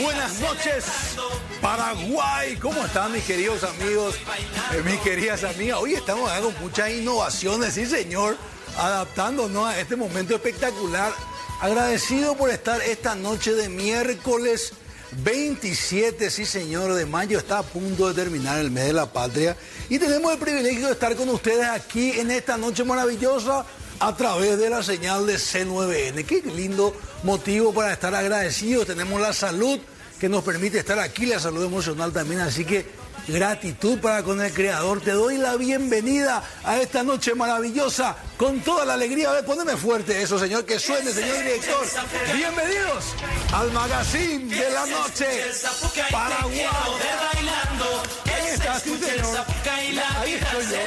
Buenas noches, Paraguay. ¿Cómo están mis queridos amigos, mis queridas amigas? Hoy estamos dando muchas innovaciones, sí señor, adaptándonos a este momento espectacular. Agradecido por estar esta noche de miércoles 27, sí señor, de mayo. Está a punto de terminar el mes de la patria y tenemos el privilegio de estar con ustedes aquí en esta noche maravillosa a través de la señal de C9N. Qué lindo motivo para estar agradecidos. Tenemos la salud que nos permite estar aquí, la salud emocional también, así que gratitud para con el Creador. Te doy la bienvenida a esta noche maravillosa con toda la alegría. A ver, poneme fuerte eso, señor, que suene, señor director. Bienvenidos al magazine de la noche Paraguay. Ahí está, sí, señor. Ahí estoy yo.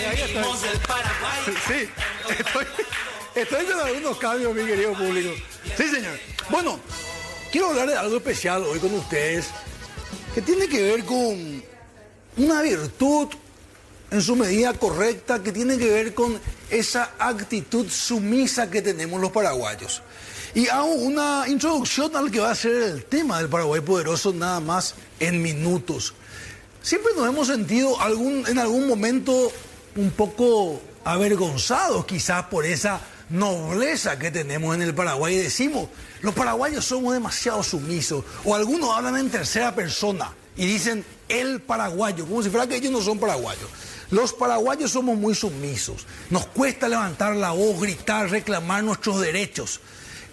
Ahí estoy. Sí, estoy con algunos cambios, mi querido público. Sí, señor. Bueno, quiero hablar de algo especial hoy con ustedes, que tiene que ver con una virtud en su medida correcta, que tiene que ver con esa actitud sumisa que tenemos los paraguayos. Y hago una introducción al que va a ser el tema del Paraguay poderoso nada más en minutos. Siempre nos hemos sentido en algún momento un poco avergonzados quizás por esa nobleza que tenemos en el Paraguay, y decimos, los paraguayos somos demasiado sumisos, o algunos hablan en tercera persona y dicen el paraguayo, como si fuera que ellos no son paraguayos. Los paraguayos somos muy sumisos, nos cuesta levantar la voz, gritar, reclamar nuestros derechos.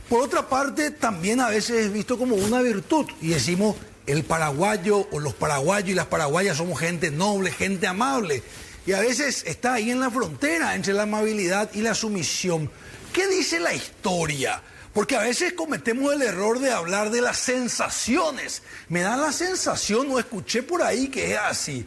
Por otra parte, también a veces es visto como una virtud y decimos el paraguayo o los paraguayos y las paraguayas somos gente noble, gente amable. Y a veces está ahí en la frontera entre la amabilidad y la sumisión. ¿Qué dice la historia? Porque a veces cometemos el error de hablar de las sensaciones. Me da la sensación, o escuché por ahí que es así.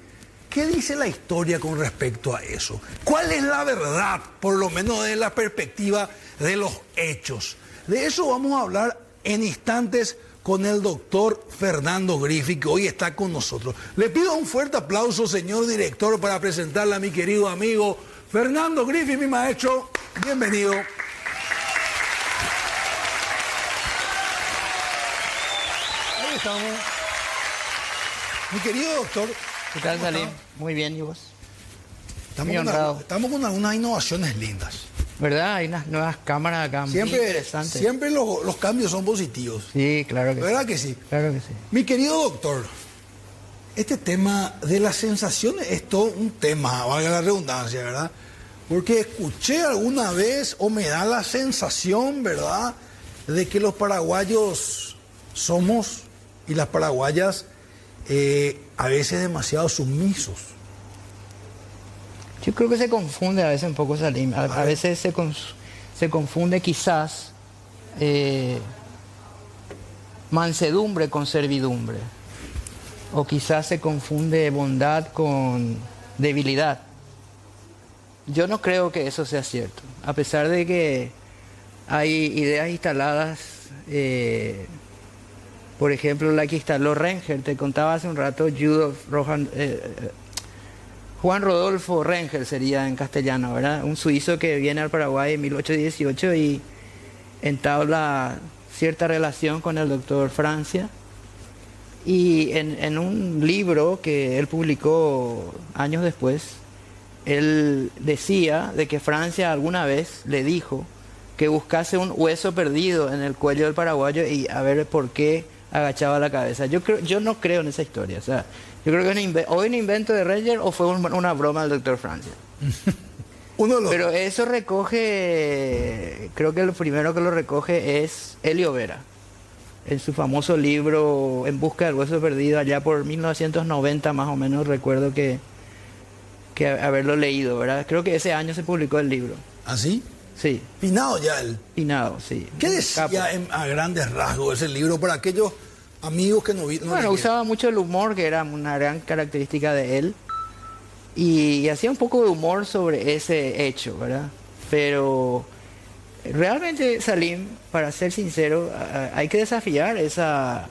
¿Qué dice la historia con respecto a eso? ¿Cuál es la verdad, por lo menos desde la perspectiva de los hechos? De eso vamos a hablar en instantes con el doctor Fernando Griffi, que hoy está con nosotros. Le pido un fuerte aplauso, señor director, para presentarle a mi querido amigo Fernando Griffi, mi maestro. Bienvenido. Ahí estamos. Mi querido doctor. ¿Qué tal, Salim? Muy bien, ¿y vos? Estamos con algunas innovaciones lindas. ¿Verdad? Hay unas nuevas cámaras acá muy interesantes. Siempre los cambios son positivos. Sí, claro que sí. ¿Verdad que sí? Claro que sí. Mi querido doctor, este tema de las sensaciones es todo un tema, valga la redundancia, ¿verdad? Porque escuché alguna vez, o me da la sensación, ¿verdad?, de que los paraguayos somos, y las paraguayas, a veces demasiado sumisos. Yo creo que se confunde a veces un poco, Salim. A veces se confunde quizás mansedumbre con servidumbre. O quizás se confunde bondad con debilidad. Yo no creo que eso sea cierto. A pesar de que hay ideas instaladas, por ejemplo, la que instaló Rengel, te contaba hace un rato, Juan Rodolfo Rengel sería en castellano, ¿verdad? Un suizo que viene al Paraguay en 1818 y entabla cierta relación con el doctor Francia. Y en un libro que él publicó años después, él decía de que Francia alguna vez le dijo que buscase un hueso perdido en el cuello del paraguayo y a ver por qué agachaba la cabeza. Yo no creo en esa historia, o sea, yo creo que es un invento de Rengel o fue una broma del doctor Francia. Pero eso recoge, creo que lo primero que lo recoge es Helio Vera, en su famoso libro En busca del hueso perdido, allá por 1990 más o menos, recuerdo que haberlo leído, ¿verdad? Creo que ese año se publicó el libro. ¿Ah, sí? Sí. Pinado ya él. Pinado, sí. ¿Qué decía a grandes rasgos ese libro para aquellos amigos que no vieron? Bueno, usaba mucho el humor, que era una gran característica de él. Y hacía un poco de humor sobre ese hecho, ¿verdad? Pero realmente, Salim, para ser sincero, hay que desafiar esa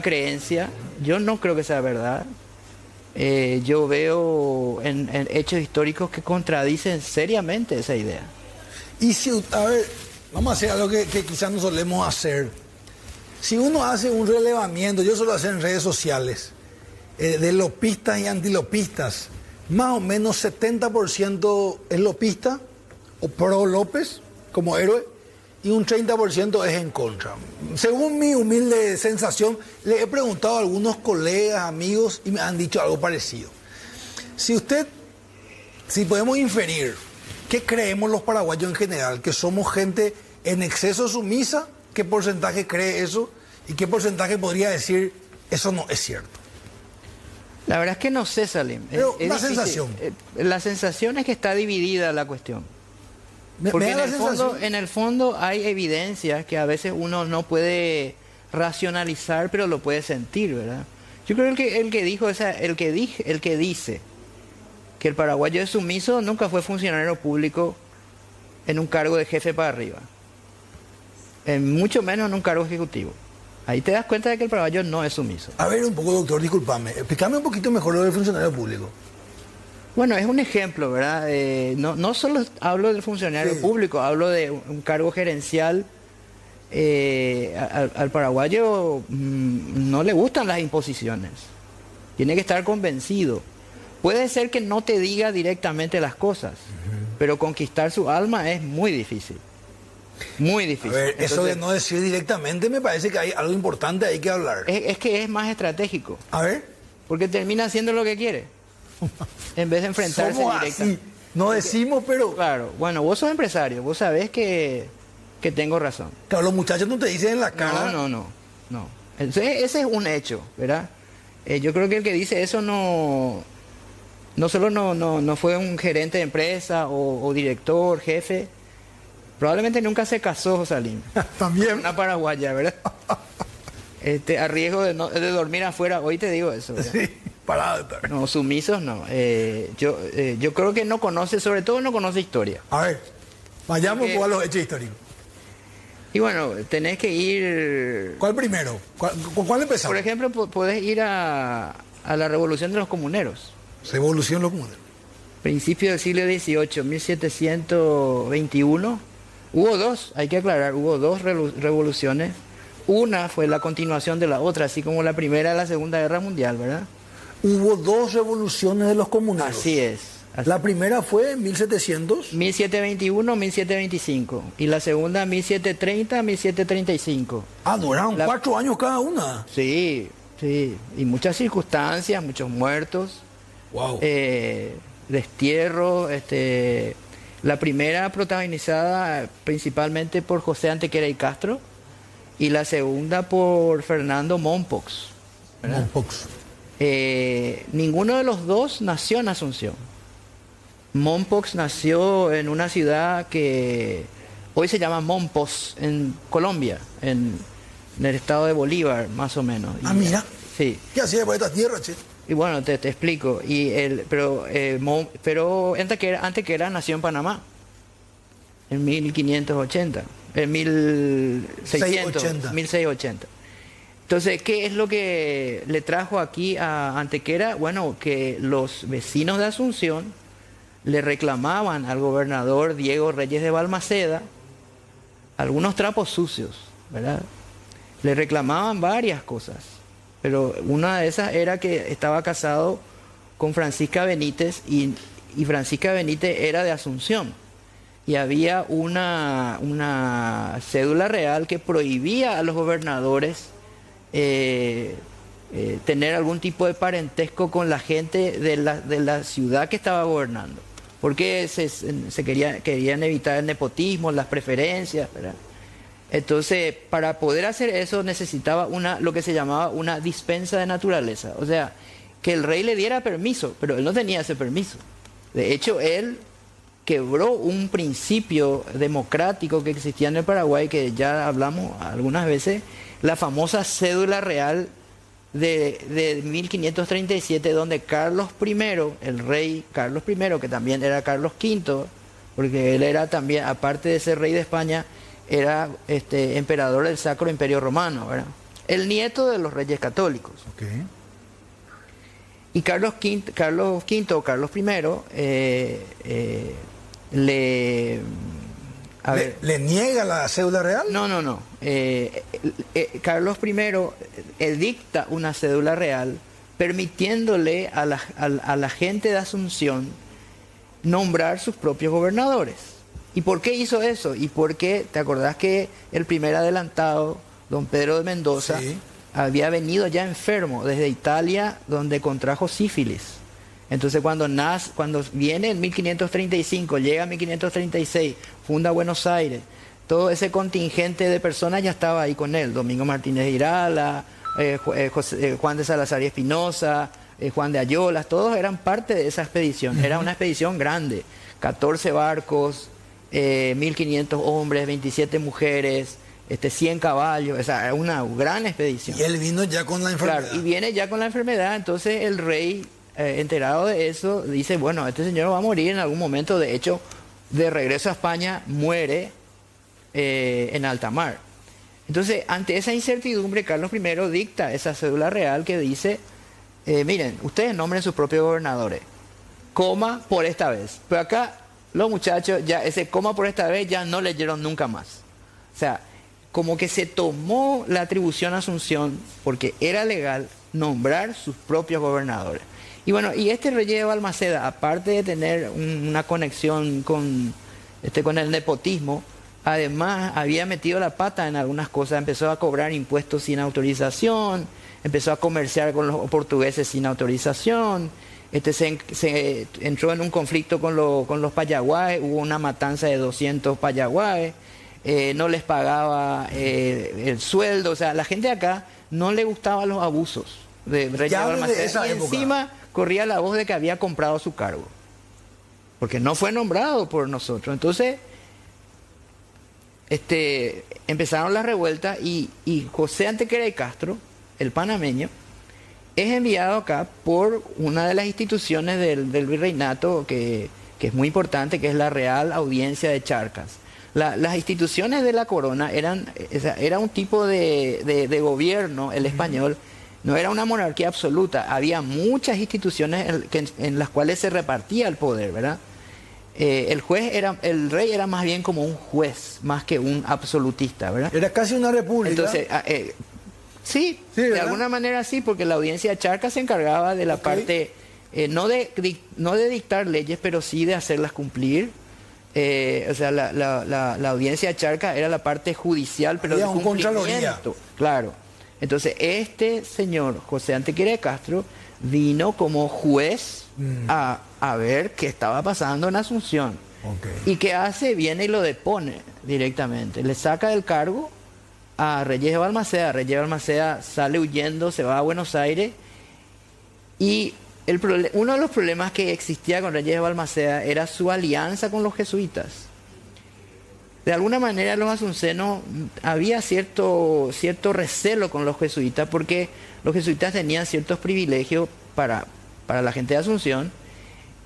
creencia. Yo no creo que sea verdad. Yo veo en hechos históricos que contradicen seriamente esa idea. Y si, a ver, vamos a hacer algo que quizás no solemos hacer. Si uno hace un relevamiento, yo suelo hacer en redes sociales, de lopistas y antilopistas, más o menos 70% es lopista o pro López como héroe y un 30% es en contra. Según mi humilde sensación, le he preguntado a algunos colegas, amigos y me han dicho algo parecido. Si podemos inferir, ¿qué creemos los paraguayos en general? ¿Que somos gente en exceso sumisa? ¿Qué porcentaje cree eso? ¿Y qué porcentaje podría decir eso no es cierto? La verdad es que no sé, Salim. Pero la sensación. La sensación es que está dividida la cuestión. Porque en el fondo hay evidencias que a veces uno no puede racionalizar, pero lo puede sentir, ¿verdad? Yo creo que el que dice que el paraguayo es sumiso nunca fue funcionario público en un cargo de jefe para arriba. Mucho menos en un cargo ejecutivo. Ahí te das cuenta de que el paraguayo no es sumiso. A ver, un poco, doctor, discúlpame. Explícame un poquito mejor lo del funcionario público. Bueno, es un ejemplo, ¿verdad? No solo hablo del funcionario público, hablo de un cargo gerencial. Al paraguayo no le gustan las imposiciones. Tiene que estar convencido. Puede ser que no te diga directamente las cosas, pero conquistar su alma es muy difícil. Muy difícil. A ver, entonces, eso de no decir directamente me parece que hay algo importante ahí que hablar. Es que es más estratégico. A ver. Porque termina haciendo lo que quiere. En vez de enfrentarse directamente. No decimos, pero... Claro, bueno, vos sos empresario, vos sabés que tengo razón. Claro, los muchachos no te dicen en la cara. No. Entonces, ese es un hecho, ¿verdad? Yo creo que el que dice eso no solo no fue un gerente de empresa o director, jefe. Probablemente nunca se casó, Salim. También. Una paraguaya, ¿verdad? A riesgo de dormir afuera, hoy te digo eso, ¿verdad? Sí, parado. No, sumisos no. Yo creo que no conoce, sobre todo no conoce historia. A ver, vayamos a los hechos históricos. Y bueno, tenés que ir... ¿Cuál primero? ¿Con cuál empezamos? Por ejemplo, podés ir a la Revolución de los Comuneros. Revolución de los Comuneros. Principio del siglo XVIII, 1721. Hubo dos, hay que aclarar, hubo dos revoluciones. Una fue la continuación de la otra, así como la primera de la Segunda Guerra Mundial, ¿verdad? Hubo dos revoluciones de los comuneros. Así es. La primera fue en 1700. 1721, 1725. Y la segunda, 1730, 1735. Duraron 4 años cada una. Sí. Y muchas circunstancias, muchos muertos. Wow. Destierro. La primera protagonizada principalmente por José Antequera y Castro. Y la segunda por Fernando Mompox. Mompox. Ninguno de los dos nació en Asunción. Mompox nació en una ciudad que hoy se llama Mompos, en Colombia, en el estado de Bolívar, más o menos. Mira. Sí. ¿Qué hacía por estas tierras, che? Y bueno, te explico. Pero Antequera nació en Panamá, en 1580, en 1680. Entonces, ¿qué es lo que le trajo aquí a Antequera? Bueno, que los vecinos de Asunción le reclamaban al gobernador Diego Reyes de Balmaceda algunos trapos sucios, ¿verdad? Le reclamaban varias cosas, pero una de esas era que estaba casado con Francisca Benítez y Francisca Benítez era de Asunción. Y había una cédula real que prohibía a los gobernadores tener algún tipo de parentesco con la gente de la ciudad que estaba gobernando, porque querían evitar el nepotismo, las preferencias, ¿verdad? Entonces, para poder hacer eso necesitaba lo que se llamaba una dispensa de naturaleza, o sea, que el rey le diera permiso, pero él no tenía ese permiso. De hecho, él quebró un principio democrático que existía en el Paraguay, que ya hablamos algunas veces, la famosa cédula real de 1537, donde Carlos I, el rey Carlos I, que también era Carlos V, porque él era también, aparte de ser rey de España, era emperador del Sacro Imperio Romano, ¿verdad? El nieto de los reyes católicos. Okay. Y Carlos V o Carlos I A ver. ¿Le niega la cédula real? No, no, no. Carlos I edicta una cédula real permitiéndole a la gente de Asunción nombrar sus propios gobernadores. ¿Y por qué hizo eso? Y porque, ¿te acordás que el primer adelantado, don Pedro de Mendoza, sí, había venido ya enfermo desde Italia, donde contrajo sífilis? Entonces cuando viene en 1535, llega en 1536, funda Buenos Aires, todo ese contingente de personas ya estaba ahí con él: Domingo Martínez de Irala, Juan de Salazar y Espinosa, Juan de Ayolas, todos eran parte de esa expedición. Era una expedición grande, 14 barcos, 1500 hombres, 27 mujeres, 100 caballos, o sea, una gran expedición. Y él vino ya con la enfermedad. Claro, y viene ya con la enfermedad. Entonces el rey, enterado de eso, dice, bueno, este señor va a morir en algún momento. De hecho, de regreso a España, muere en alta mar. Entonces, ante esa incertidumbre, Carlos I dicta esa cédula real que dice, miren, ustedes nombren sus propios gobernadores, coma por esta vez. Pero acá los muchachos, ya ese coma por esta vez ya no leyeron nunca más. O sea, como que se tomó la atribución a Asunción, porque era legal nombrar sus propios gobernadores. Y bueno, y este rey de Balmaceda, aparte de tener una conexión con el nepotismo, además había metido la pata en algunas cosas. Empezó a cobrar impuestos sin autorización, empezó a comerciar con los portugueses sin autorización, se entró en un conflicto con los payaguáes, hubo una matanza de 200 payaguáes, no les pagaba el sueldo. O sea, la gente de acá no le gustaban los abusos de Rey de Balmaceda, y encima corría la voz de que había comprado su cargo, porque no fue nombrado por nosotros. Entonces empezaron las revueltas y José Antequera de Castro, el panameño, es enviado acá por una de las instituciones del virreinato que es muy importante, que es la Real Audiencia de Charcas. Las instituciones de la corona era un tipo de gobierno, el español, no era una monarquía absoluta, había muchas instituciones en las cuales se repartía el poder, ¿verdad? El rey era más bien como un juez, más que un absolutista, ¿verdad? Era casi una república. Entonces, sí, de alguna manera sí, porque la audiencia de Charcas se encargaba de la parte, no de dictar leyes, pero sí de hacerlas cumplir. O sea, la audiencia de Charcas era la parte judicial, pero de cumplimiento. Claro. Entonces, este señor, José Antequera de Castro, vino como juez a ver qué estaba pasando en Asunción. Okay. ¿Y qué hace? Viene y lo depone directamente. Le saca del cargo a Reyes de Balmaceda. Reyes de Balmaceda sale huyendo, se va a Buenos Aires. Y uno de los problemas que existía con Reyes de Balmaceda era su alianza con los jesuitas. De alguna manera los asuncenos había cierto recelo con los jesuitas, porque los jesuitas tenían ciertos privilegios para la gente de Asunción,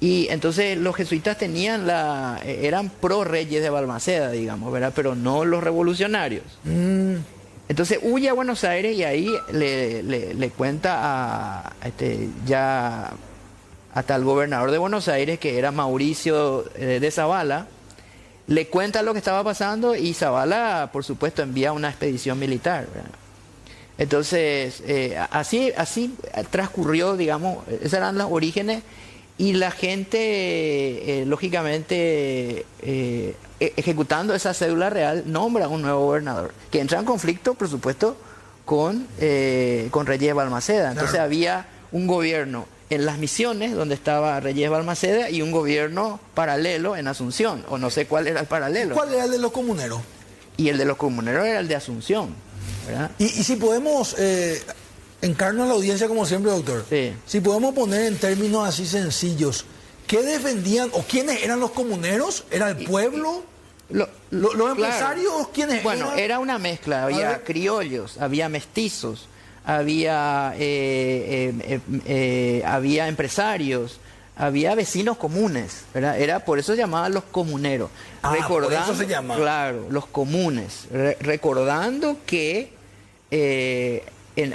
y entonces los jesuitas eran pro Reyes de Balmaceda, digamos, ¿verdad? Pero no los revolucionarios. Entonces huye a Buenos Aires y ahí le cuenta ya hasta el gobernador de Buenos Aires, que era Mauricio de Zavala. Le cuenta lo que estaba pasando y Zavala, por supuesto, envía una expedición militar, ¿verdad? Entonces, así transcurrió, digamos, esos eran los orígenes, y la gente, lógicamente, ejecutando esa cédula real, nombra un nuevo gobernador, que entra en conflicto, por supuesto, con Reyes de Balmaceda. Entonces claro, había un gobierno en Las Misiones, donde estaba Reyes de Balmaceda, y un gobierno paralelo en Asunción, o no sé cuál era el paralelo. ¿Cuál era el de los comuneros? Y el de los comuneros era el de Asunción, ¿verdad? Y si podemos, encarno a la audiencia como siempre, doctor, sí, si podemos poner en términos así sencillos, ¿qué defendían o quiénes eran los comuneros? ¿Era el pueblo? ¿Los empresarios? Claro. ¿Quiénes eran? Bueno, era una mezcla, había criollos, había mestizos, había empresarios, había vecinos comunes, ¿verdad? Por eso se llamaban los comuneros. Recordando, por eso se llama. Claro, los comunes. Recordando que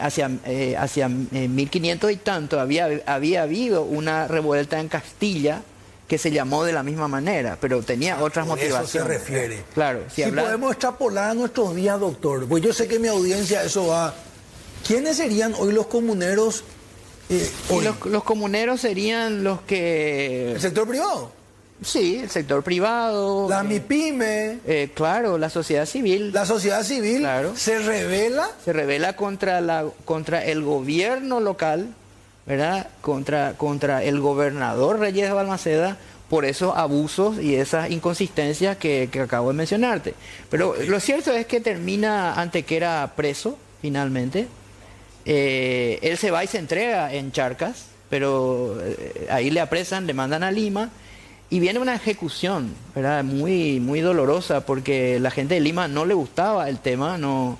hacia 1500 y tanto había habido una revuelta en Castilla, que se llamó de la misma manera, pero tenía otras motivaciones. Eso se refiere. Claro. Si podemos extrapolar a nuestros días, doctor, pues yo sé que mi audiencia eso va. ¿Quiénes serían hoy los comuneros? Hoy? Los comuneros serían los que... ¿El sector privado? Sí, el sector privado. La MIPYME. Claro, la sociedad civil. La sociedad civil, claro, se rebela contra el gobierno local, ¿verdad? Contra el gobernador Reyes de Balmaceda por esos abusos y esas inconsistencias que acabo de mencionarte. Pero lo cierto es que termina Antequera preso, finalmente. Él se va y se entrega en Charcas, pero ahí le apresan, le mandan a Lima. Y viene una ejecución, ¿verdad? Muy, muy dolorosa, porque la gente de Lima no le gustaba el tema, no,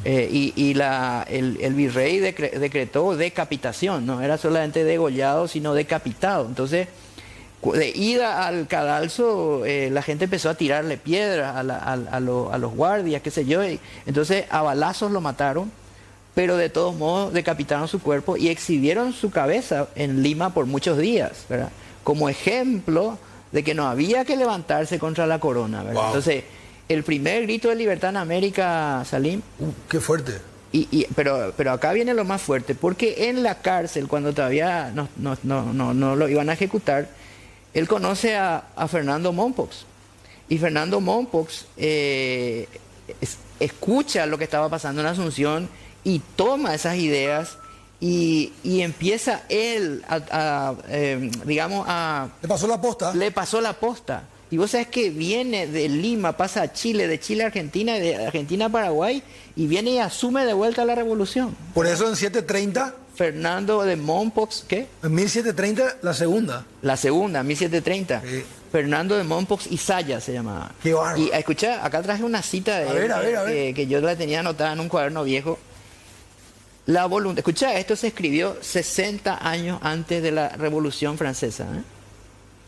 el virrey decretó decapitación, no era solamente degollado, sino decapitado. Entonces, de ida al cadalso, la gente empezó a tirarle piedras a los guardias, qué sé yo. Entonces, a balazos lo mataron, pero de todos modos decapitaron su cuerpo y exhibieron su cabeza en Lima por muchos días, ¿verdad? Como ejemplo de que no había que levantarse contra la corona, ¿verdad? Wow. Entonces, el primer grito de libertad en América, Salim... ¡Qué fuerte! Pero acá viene lo más fuerte, porque en la cárcel, cuando todavía no lo iban a ejecutar, él conoce a Fernando Mompox. Y Fernando Mompox escucha lo que estaba pasando en Asunción y toma esas ideas y empieza él digamos a... ¿Le pasó la posta? Le pasó la posta. Y vos sabés que viene de Lima, pasa a Chile, de Chile a Argentina, de Argentina a Paraguay, y viene y asume de vuelta la revolución. Por eso en 730... Fernando de Mompox, ¿qué? En 1730, la segunda. La segunda, 1730. Sí. Fernando de Mompox y Saya se llamaba. Qué bárbaro. Y escucha, acá traje una cita de él, a ver. Que yo la tenía anotada en un cuaderno viejo. La voluntad, escucha, esto se escribió 60 años antes de la Revolución Francesa, ¿eh?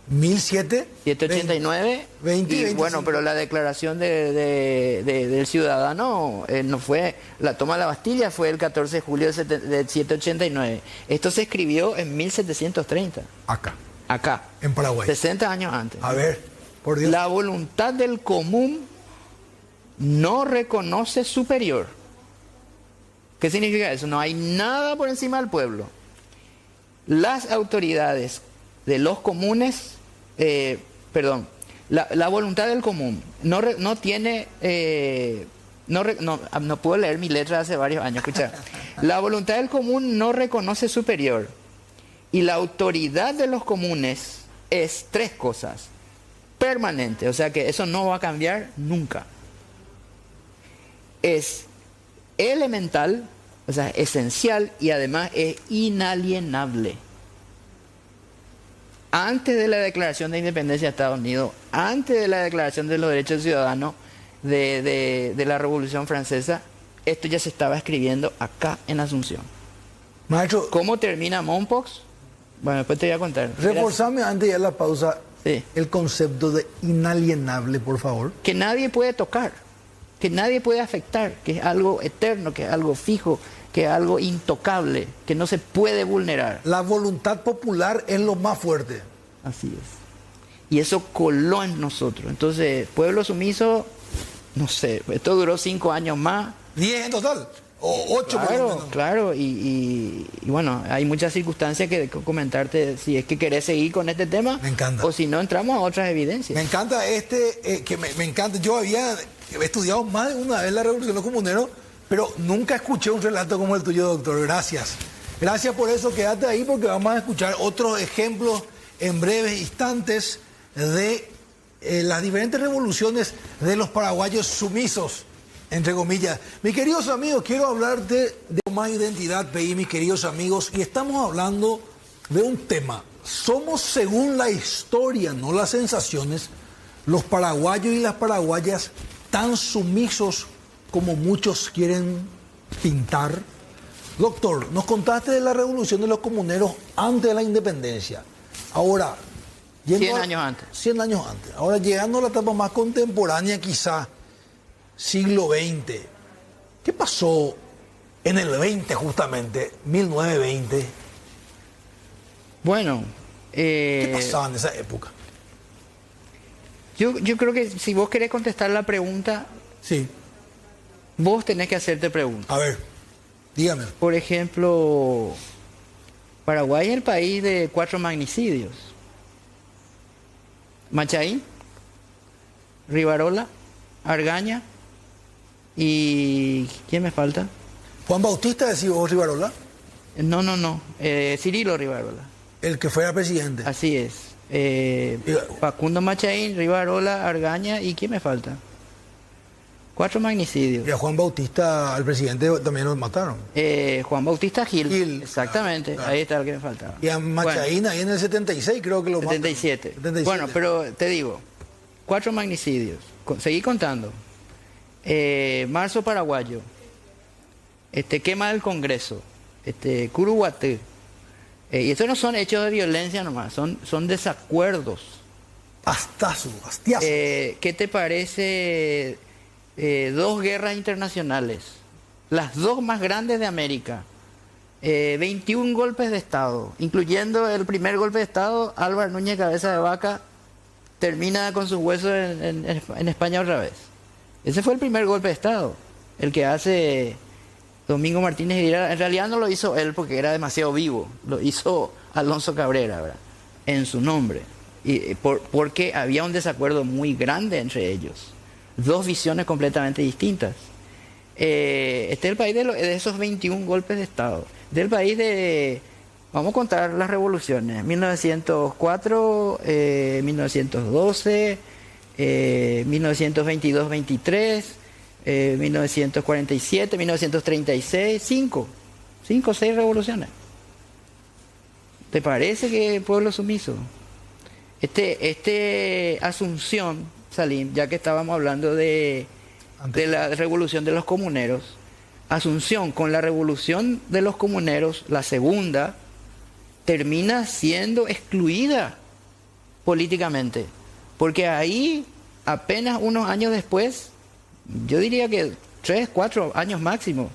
1789. 20, bueno, pero la declaración del ciudadano no fue, la toma de la Bastilla fue el 14 de julio de 1789. Esto se escribió en 1730. Acá. En Paraguay. 60 años antes. A ver, por Dios. La voluntad del común no reconoce superior. ¿Qué significa eso? No hay nada por encima del pueblo. Las autoridades de los comunes, la voluntad del común no tiene, no puedo leer mi letra hace varios años, escucha. La voluntad del común no reconoce superior y la autoridad de los comunes es tres cosas: permanente, o sea que eso no va a cambiar nunca. Es elemental, o sea, esencial, y además es inalienable. Antes de la Declaración de Independencia de Estados Unidos, antes de la Declaración de los Derechos Ciudadanos de la Revolución Francesa, esto ya se estaba escribiendo acá en Asunción. Maestro, ¿cómo termina Mompox? Bueno, después te voy a contar. Reforzame antes de la pausa, sí, el concepto de inalienable, por favor. Que nadie puede tocar, que nadie puede afectar, que es algo eterno, que es algo fijo, que es algo intocable, que no se puede vulnerar. La voluntad popular es lo más fuerte. Así es. Y eso coló en nosotros. Entonces, pueblo sumiso, no sé, esto duró 5 años más. 10 en total, o 8 claro, por lo menos. Claro, y bueno, hay muchas circunstancias que comentarte si es que querés seguir con este tema. Me encanta. O si no, entramos a otras evidencias. Me encanta me encanta. Yo había estudiado más de una vez la Revolución de los Comuneros, pero nunca escuché un relato como el tuyo, doctor. Gracias. Gracias por eso. Quédate ahí porque vamos a escuchar otros ejemplos en breves instantes de las diferentes revoluciones de los paraguayos sumisos, entre comillas. Mis queridos amigos, quiero hablarte de más identidad, PI, mis queridos amigos, y estamos hablando de un tema. Somos, según la historia, no las sensaciones, los paraguayos y las paraguayas tan sumisos como muchos quieren pintar. Doctor, nos contaste de la revolución de los comuneros antes de la independencia. Ahora, 100 años antes. 100 años antes. Ahora, llegando a la etapa más contemporánea, quizá, siglo XX. ¿Qué pasó en el 20 justamente, 1920? Bueno, ¿qué pasaba en esa época? Yo creo que si vos querés contestar la pregunta, Sí. vos tenés que hacerte preguntas. A ver, dígame. Por ejemplo, Paraguay es el país de 4 magnicidios. Machaín, Rivarola, Argaña y... ¿quién me falta? Juan Bautista decís vos, Rivarola, No. Cirilo Rivarola. el que fuera presidente. Así es. Facundo Machaín, Rivarola, Argaña y ¿quién me falta? 4 magnicidios. Y a Juan Bautista, al presidente, también lo mataron. Juan Bautista Gil. Gil, Exactamente. claro. Ahí está el que me faltaba. Y a Machaín ahí en el 76 creo que lo mataron. 77. 77. Bueno, pero te digo, 4 magnicidios. Seguí contando. Marzo paraguayo. Quema del Congreso. Curuguatú. Y estos no son hechos de violencia nomás, son desacuerdos. Pastazo, pastiazo. ¿Qué te parece 2 guerras internacionales? Las 2 más grandes de América. 21 golpes de Estado, incluyendo el primer golpe de Estado, Álvaro Núñez Cabeza de Vaca termina con sus huesos en España otra vez. Ese fue el primer golpe de Estado, el que hace Domingo Martínez Higuera. En realidad no lo hizo él porque era demasiado vivo, lo hizo Alonso Cabrera, ¿verdad? En su nombre, porque había un desacuerdo muy grande entre ellos, 2 visiones completamente distintas. Este es el país de esos 21 golpes de Estado, del país de, vamos a contar las revoluciones, 1904, 1912, 1922-23, 1947, 1936, 5 o 6 revoluciones. ¿Te parece que pueblo sumiso? Asunción, Salim, ya que estábamos hablando de la revolución de los comuneros, Asunción con la revolución de los comuneros, la segunda, termina siendo excluida políticamente, porque ahí apenas unos años después, yo diría que 3, 4 años máximo,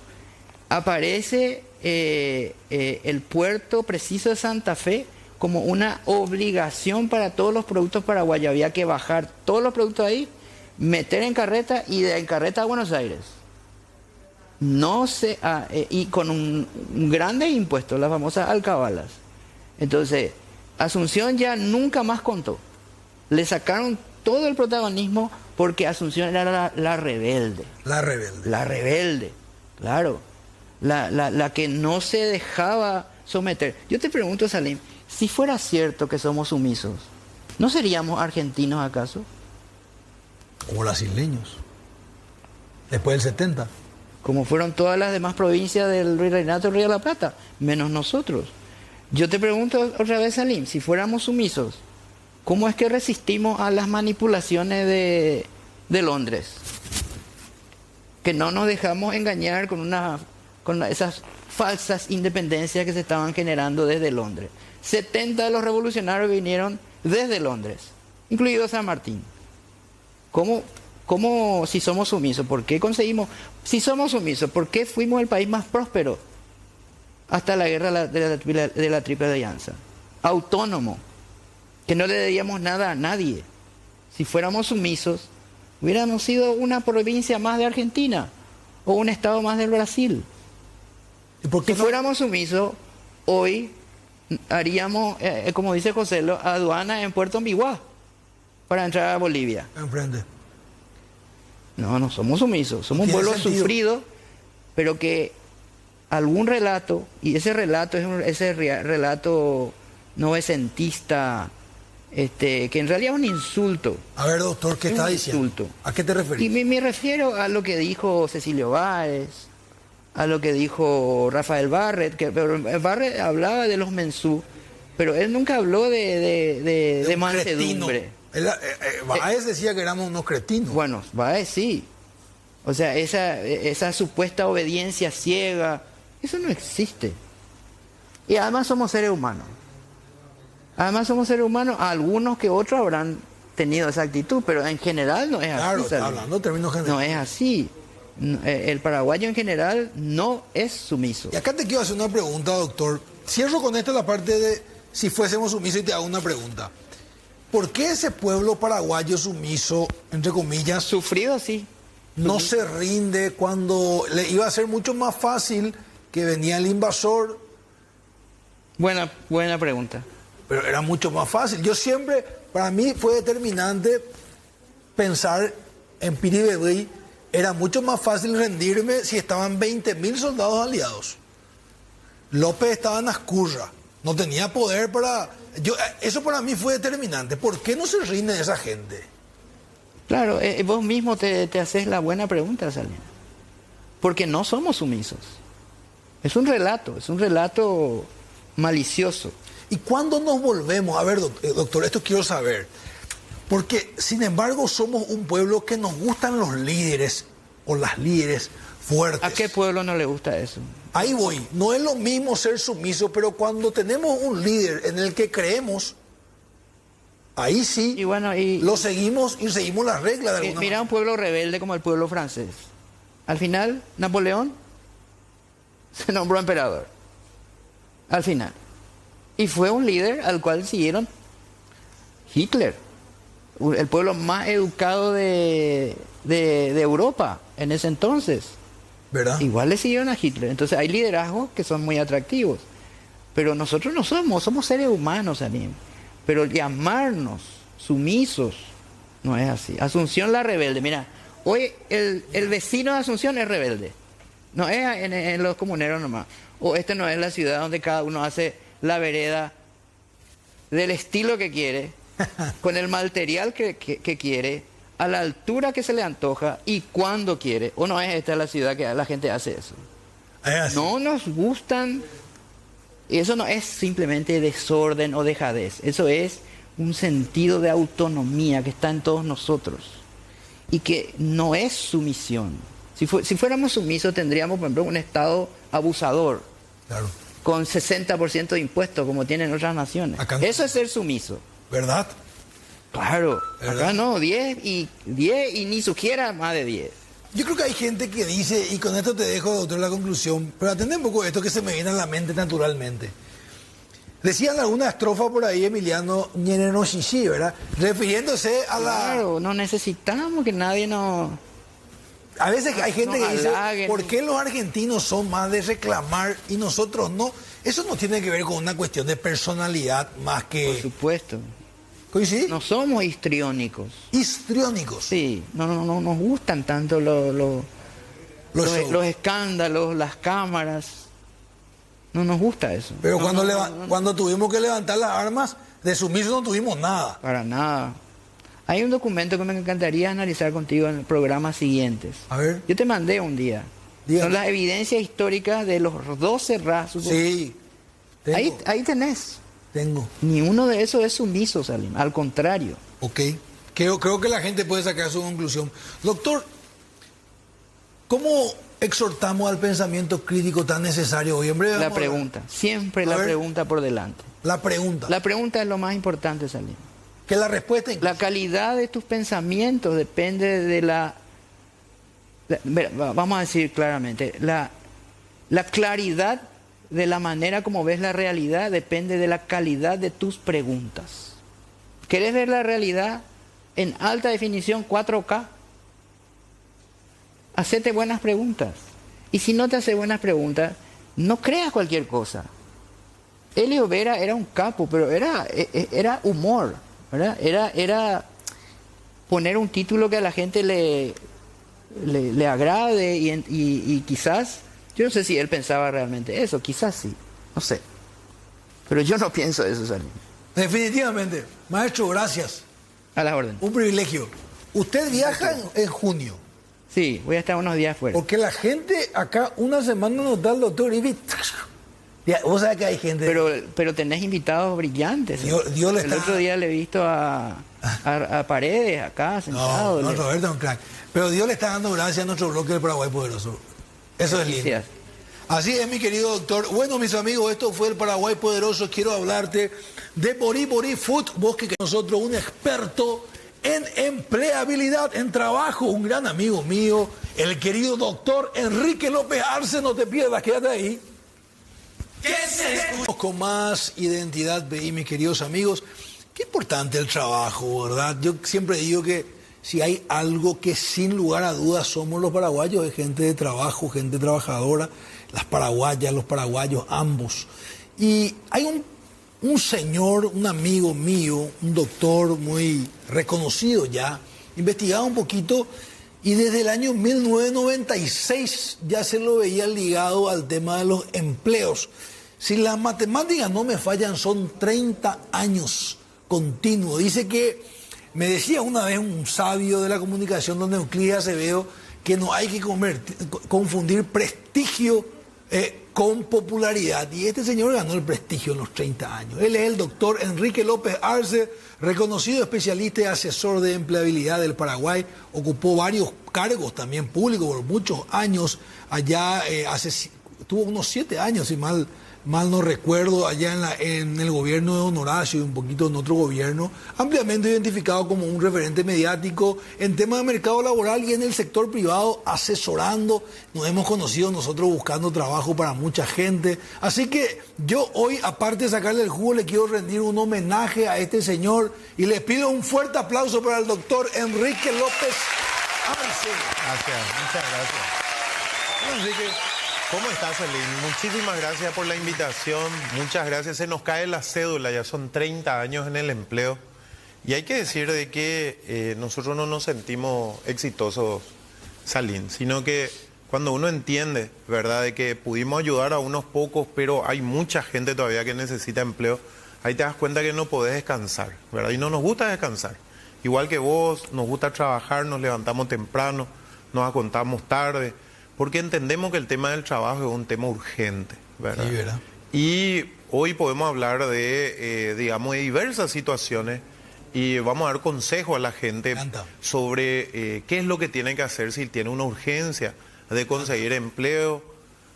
aparece el puerto preciso de Santa Fe como una obligación para todos los productos paraguayos. Había que bajar todos los productos ahí, meter en carreta y de en carreta a Buenos Aires. Y con un grande impuesto, las famosas alcabalas. Entonces, Asunción ya nunca más contó. Le sacaron todo el protagonismo porque Asunción era la rebelde. La rebelde. La rebelde, claro. La que no se dejaba someter. Yo te pregunto, Salim, si fuera cierto que somos sumisos, ¿no seríamos argentinos acaso? Como los isleños. Después del 70. Como fueron todas las demás provincias del Virreinato del Río de la Plata, menos nosotros. Yo te pregunto otra vez, Salim, si fuéramos sumisos, ¿cómo es que resistimos a las manipulaciones de Londres? Que no nos dejamos engañar con esas falsas independencias que se estaban generando desde Londres. 70 de los revolucionarios vinieron desde Londres, incluido San Martín. ¿Cómo si somos sumisos? ¿Por qué conseguimos? Si somos sumisos, ¿por qué fuimos el país más próspero hasta la guerra de la Triple Alianza? Autónomo, que no le debíamos nada a nadie. Si fuéramos sumisos, hubiéramos sido una provincia más de Argentina o un estado más del Brasil. ¿Y por qué Si fuéramos sumisos, hoy haríamos, como dice José, aduana en Puerto Ambiguá para entrar a Bolivia. Enfrente. No somos sumisos, somos un pueblo sufrido, pero que algún relato, y ese relato es ese relato novecentista, que en realidad es un insulto. A ver, doctor, ¿qué está diciendo? Insulto. ¿A qué te referís? Y me refiero a lo que dijo Cecilio Báez, a lo que dijo Rafael Barret, pero Barret hablaba de los mensú, pero él nunca habló de mansedumbre. Báez decía que éramos unos cretinos. Bueno, Báez sí. O sea, esa supuesta obediencia ciega, eso no existe. Y además somos seres humanos. Algunos que otros habrán tenido esa actitud, pero en general no es así. Claro, está hablando en términos generales. No es así. El paraguayo en general no es sumiso. Y acá te quiero hacer una pregunta, doctor. Cierro con esta la parte de si fuésemos sumisos y te hago una pregunta. ¿Por qué ese pueblo paraguayo sumiso, entre comillas, Sufrido, sí. no se rinde cuando le iba a ser mucho más fácil que venía el invasor? Buena pregunta. Pero era mucho más fácil. Yo siempre, para mí fue determinante pensar en Piribebuy. Era mucho más fácil rendirme si estaban 20.000 soldados aliados. López estaba en Ascurra. No tenía poder para... eso para mí fue determinante. ¿Por qué no se rinde esa gente? Claro, vos mismo te haces la buena pregunta, Salina. Porque no somos sumisos. Es un relato malicioso. ¿Y cuándo nos volvemos? A ver, doctor, esto quiero saber. Porque, sin embargo, somos un pueblo que nos gustan los líderes o las líderes fuertes. ¿A qué pueblo no le gusta eso? Ahí voy. No es lo mismo ser sumiso, pero cuando tenemos un líder en el que creemos, ahí sí, Y bueno, lo seguimos y seguimos las reglas de alguna mira manera. un pueblo rebelde como el pueblo francés. Al final, Napoleón se nombró emperador. Al final. Y fue un líder al cual siguieron Hitler, el pueblo más educado de Europa en ese entonces. ¿Verdad? Igual le siguieron a Hitler. Entonces hay liderazgos que son muy atractivos. Pero nosotros no somos seres humanos, Salim. Pero llamarnos sumisos no es así. Asunción la rebelde. Mira, hoy el vecino de Asunción es rebelde. No es en los comuneros nomás. O esta no es la ciudad donde cada uno hace la vereda del estilo que quiere, con el material que quiere, a la altura que se le antoja y cuando quiere. O no es esta la ciudad que la gente hace eso. No nos gustan. Y eso no es simplemente desorden o dejadez. Eso es un sentido de autonomía que está en todos nosotros. Y que no es sumisión. Si fuéramos sumisos tendríamos, por ejemplo, un Estado abusador. Claro. Con 60% de impuestos como tienen otras naciones. Acá no. Eso es ser sumiso. ¿Verdad? Claro. ¿Verdad? Acá no, 10 y ni siquiera más de 10. Yo creo que hay gente que dice, y con esto te dejo, doctor, la conclusión, pero atende un poco esto que se me viene a la mente naturalmente. Decían alguna estrofa por ahí, Emiliano Ñenenoshishi, ¿verdad? Refiriéndose a la... Claro, no necesitamos que nadie nos... A veces hay gente nos que dice, halaguen. ¿por qué los argentinos son más de reclamar y nosotros no? Eso no tiene que ver con una cuestión de personalidad más Por que... supuesto. ¿Coincide? No somos histriónicos. Histriónicos. Sí, no nos gustan tanto los shows. escándalos, las cámaras. No nos gusta eso. Pero No, cuando tuvimos que levantar las armas, de sumiso no tuvimos nada. para nada. Hay un documento que me encantaría analizar contigo en programas siguientes. A ver. Yo te mandé un día. Dígame. Son las evidencias históricas de los 12 rasgos. Sí. Tengo. Ahí tenés. Tengo. Ni uno de esos es sumiso, Salim. Al contrario. Ok. Creo que la gente puede sacar su conclusión. Doctor, ¿cómo exhortamos al pensamiento crítico tan necesario hoy? En breve La vamos a ver. pregunta. Siempre A la ver. pregunta por delante. La pregunta. La pregunta es lo más importante, Salim. Que la respuesta... La calidad de tus pensamientos depende de vamos a decir claramente, la claridad de la manera como ves la realidad depende de la calidad de tus preguntas. ¿Querés ver la realidad en alta definición 4K? Hacete buenas preguntas. Y si no te haces buenas preguntas, no creas cualquier cosa. Elio Vera era un capo, pero era humor, ¿verdad? Era poner un título que a la gente le agrade y quizás, yo no sé si él pensaba realmente eso, quizás sí, no sé. Pero yo no pienso eso, Salim. Definitivamente. Maestro, gracias. A la orden. Un privilegio. Usted viaja en junio. Sí, voy a estar unos días fuera. Porque la gente acá una semana nos da el doctor Ibi. Vos sabés que hay gente... Pero tenés invitados brillantes. Dios le El está... otro día le he visto a Paredes acá sentado. No, Roberto es un crack. Pero Dios le está dando gracias a nuestro bloque del Paraguay Poderoso. Eso es lindo. Gracias. Así es, mi querido doctor. Bueno, mis amigos, esto fue el Paraguay Poderoso. Quiero hablarte de Borí Food. Vos que nosotros, un experto en empleabilidad, en trabajo, un gran amigo mío, el querido doctor Enrique López Arce. No te pierdas, quédate ahí. Con más Identidad BI, mis queridos amigos. Qué importante el trabajo, ¿verdad? Yo siempre digo que si hay algo que sin lugar a dudas somos los paraguayos, es gente de trabajo, gente trabajadora, las paraguayas, los paraguayos, ambos. Y hay un señor, un amigo mío, un doctor muy reconocido ya, investigaba un poquito y desde el año 1996 ya se lo veía ligado al tema de los empleos. Si las matemáticas no me fallan, son 30 años continuos. Dice que, me decía una vez un sabio de la comunicación, don Euclides Acevedo, que no hay que confundir prestigio con popularidad. Y este señor ganó el prestigio en los 30 años. Él es el doctor Enrique López Arce, reconocido especialista y asesor de empleabilidad del Paraguay. Ocupó varios cargos también públicos por muchos años. Allá tuvo unos 7 años, si mal no recuerdo, allá en el gobierno de Don Horacio y un poquito en otro gobierno, ampliamente identificado como un referente mediático en temas de mercado laboral y en el sector privado, asesorando. Nos hemos conocido nosotros buscando trabajo para mucha gente. Así que yo hoy, aparte de sacarle el jugo, le quiero rendir un homenaje a este señor y les pido un fuerte aplauso para el doctor Enrique López Arce. Gracias, muchas gracias. Enrique, ¿cómo estás, Elin? Muchísimas gracias por la invitación, muchas gracias. Se nos cae la cédula, ya son 30 años en el empleo. Y hay que decir de que nosotros no nos sentimos exitosos, Salín, sino que cuando uno entiende, ¿verdad?, de que pudimos ayudar a unos pocos, pero hay mucha gente todavía que necesita empleo, ahí te das cuenta que no podés descansar, ¿verdad? Y no nos gusta descansar. Igual que vos, nos gusta trabajar, nos levantamos temprano, nos acostamos tarde, porque entendemos que el tema del trabajo es un tema urgente, ¿verdad? Sí, ¿verdad? Y hoy podemos hablar de, digamos, de diversas situaciones y vamos a dar consejo a la gente sobre qué es lo que tiene que hacer si tiene una urgencia de conseguir empleo.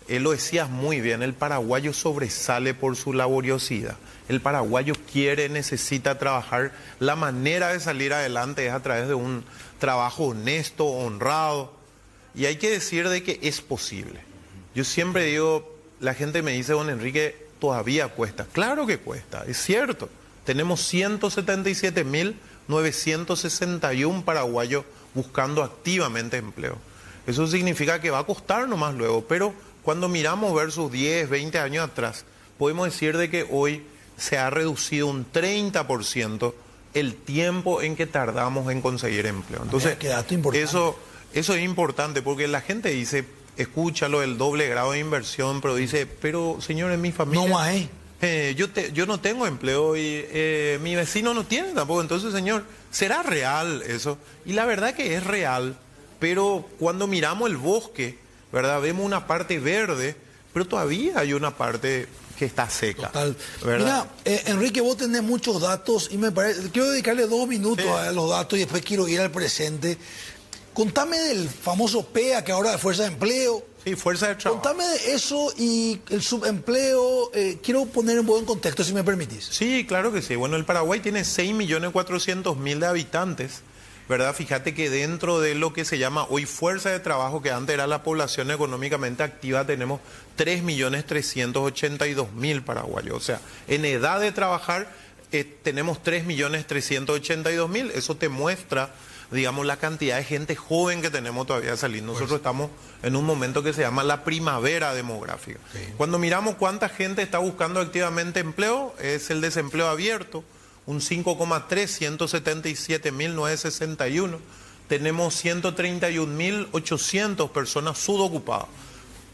Lo decías muy bien, el paraguayo sobresale por su laboriosidad. El paraguayo quiere, necesita trabajar. La manera de salir adelante es a través de un trabajo honesto, honrado. Y hay que decir de que es posible. Yo siempre digo, la gente me dice, don Enrique, todavía cuesta. Claro que cuesta, es cierto. Tenemos 177.961 paraguayos buscando activamente empleo. Eso significa que va a costar nomás luego, pero cuando miramos versus 10, 20 años atrás, podemos decir de que hoy se ha reducido un 30% el tiempo en que tardamos en conseguir empleo. Entonces, qué dato importante. Eso es importante porque la gente dice, escúchalo, el doble grado de inversión, pero dice, pero señor, en mi familia... No más, yo no tengo empleo y mi vecino no tiene tampoco. Entonces, señor, ¿será real eso? Y la verdad que es real, pero cuando miramos el bosque, ¿verdad?, vemos una parte verde, pero todavía hay una parte que está seca. Total. ¿Verdad? Mira, Enrique, vos tenés muchos datos y me parece... Quiero dedicarle 2 minutos a los datos y después quiero ir al presente. Contame del famoso PEA, que ahora es Fuerza de Empleo. Sí, Fuerza de Trabajo. Contame de eso y el subempleo. Quiero poner en buen contexto, si me permitís. Sí, claro que sí. Bueno, el Paraguay tiene 6.400.000 de habitantes, ¿verdad? Fíjate que dentro de lo que se llama hoy Fuerza de Trabajo, que antes era la población económicamente activa, tenemos 3.382.000 paraguayos. O sea, en edad de trabajar tenemos 3.382.000. Eso te muestra, digamos, la cantidad de gente joven que tenemos todavía saliendo. Nosotros estamos en un momento que se llama la primavera demográfica. Sí. Cuando miramos cuánta gente está buscando activamente empleo, es el desempleo abierto, un 5,3, 177.961. Tenemos 131.800 personas subocupadas.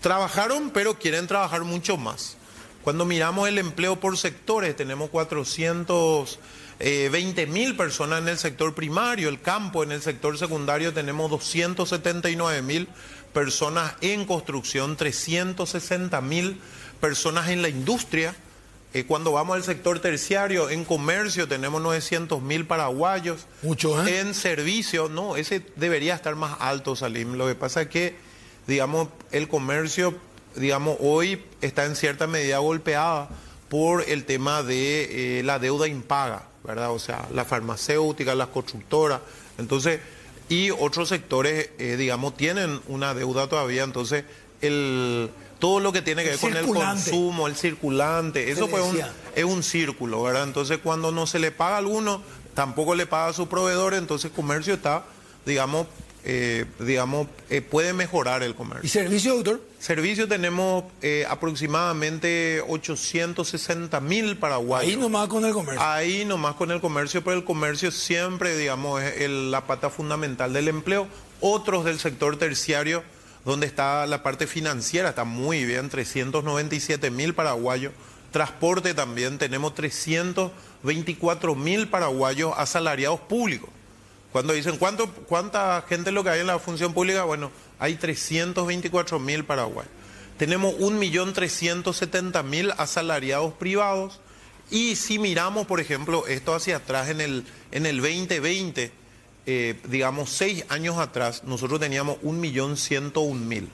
Trabajaron, pero quieren trabajar mucho más. Cuando miramos el empleo por sectores, tenemos 420.000 personas en el sector primario, el campo. En el sector secundario tenemos 279.000 personas en construcción, 360.000 personas en la industria. Cuando vamos al sector terciario, en comercio tenemos 900.000 paraguayos. Mucho, ¿eh? En servicio, no, ese debería estar más alto, Salim. Lo que pasa es que, digamos, el comercio, digamos, hoy está en cierta medida golpeada por el tema de la deuda impaga, ¿verdad? O sea, la farmacéutica, las constructoras, entonces, y otros sectores, digamos, tienen una deuda todavía, entonces todo lo que tiene que ver con el circulante. consumo, el circulante, eso pues decía. es un círculo, ¿verdad? Entonces cuando no se le paga a alguno, tampoco le paga a su proveedor, entonces comercio está, puede mejorar el comercio. ¿Y servicio, doctor? Servicio tenemos aproximadamente 860.000 paraguayos. Ahí nomás con el comercio. Ahí nomás con el comercio, pero el comercio siempre, digamos, es la pata fundamental del empleo. Otros del sector terciario, donde está la parte financiera, está muy bien, 397.000 paraguayos. Transporte también, tenemos 324.000 paraguayos asalariados públicos. Cuando dicen, ¿cuánta gente es lo que hay en la función pública? Bueno, hay 324.000 paraguayos. Tenemos 1.370.000 asalariados privados. Y si miramos, por ejemplo, esto hacia atrás en el 2020, digamos 6 años atrás, nosotros teníamos 1.101.000.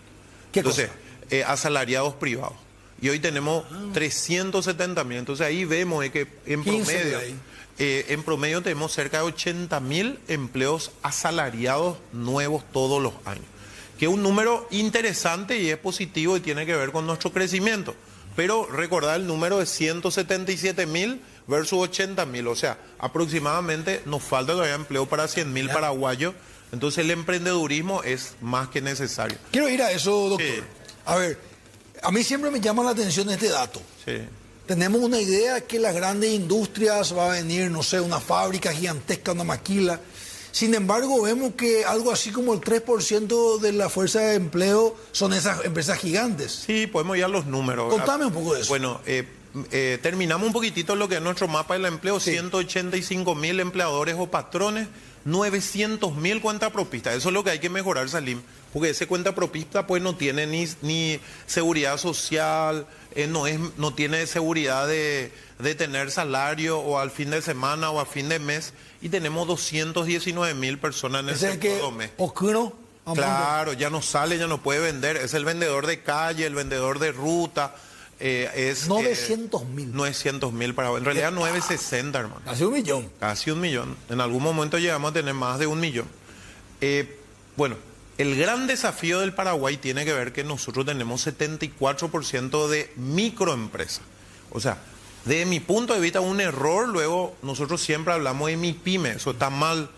¿Qué Entonces, cosa? asalariados privados. Y hoy tenemos 370.000. Entonces ahí vemos que en 15 de promedio... ahí. En promedio tenemos cerca de 80.000 empleos asalariados nuevos todos los años, que es un número interesante y es positivo y tiene que ver con nuestro crecimiento. Pero recordar el número de 177.000 versus 80.000, o sea, aproximadamente nos falta todavía empleo para 100.000 paraguayos, entonces el emprendedurismo es más que necesario. Quiero ir a eso, doctor. Sí. A ver, a mí siempre me llama la atención este dato. Sí. Tenemos una idea que las grandes industrias va a venir, no sé, una fábrica gigantesca, una maquila. Sin embargo, vemos que algo así como el 3% de la fuerza de empleo son esas empresas gigantes. Sí, podemos ir a los números. Contame un poco de eso. Bueno, terminamos un poquitito lo que es nuestro mapa del empleo, Sí. 185.000 empleadores o patrones, 900.000 cuentapropistas. Eso es lo que hay que mejorar, Salim, porque ese cuentapropista pues no tiene ni seguridad social, no tiene seguridad de tener salario o al fin de semana o a fin de mes, y tenemos 219.000 personas en el Ese es el sector que doméstico. Oscuro, Claro, ya no sale, ya no puede vender. Es el vendedor de calle, el vendedor de ruta. 900.000. 900.000 para... En realidad 960, hermano. Casi 1.000.000. Casi 1.000.000. En algún momento llegamos a tener más de 1.000.000. Bueno, el gran desafío del Paraguay tiene que ver que nosotros tenemos 74% de microempresas. O sea, desde mi punto de vista, un error. Luego, nosotros siempre hablamos de MIPYME. Eso está mal.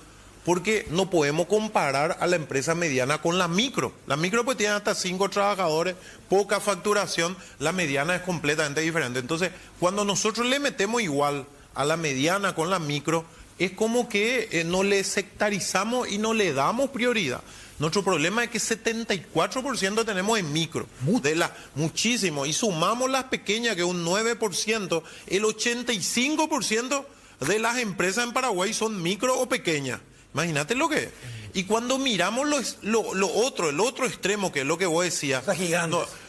Porque no podemos comparar a la empresa mediana con la micro. La micro pues tiene hasta 5 trabajadores, poca facturación. La mediana es completamente diferente. Entonces, cuando nosotros le metemos igual a la mediana con la micro, es como que no le sectarizamos y no le damos prioridad. Nuestro problema es que 74% tenemos en micro, muchísimo. Y sumamos las pequeñas, que es un 9%, el 85% de las empresas en Paraguay son micro o pequeñas. Imagínate lo que es. Y cuando miramos el otro extremo, que es lo que vos decías,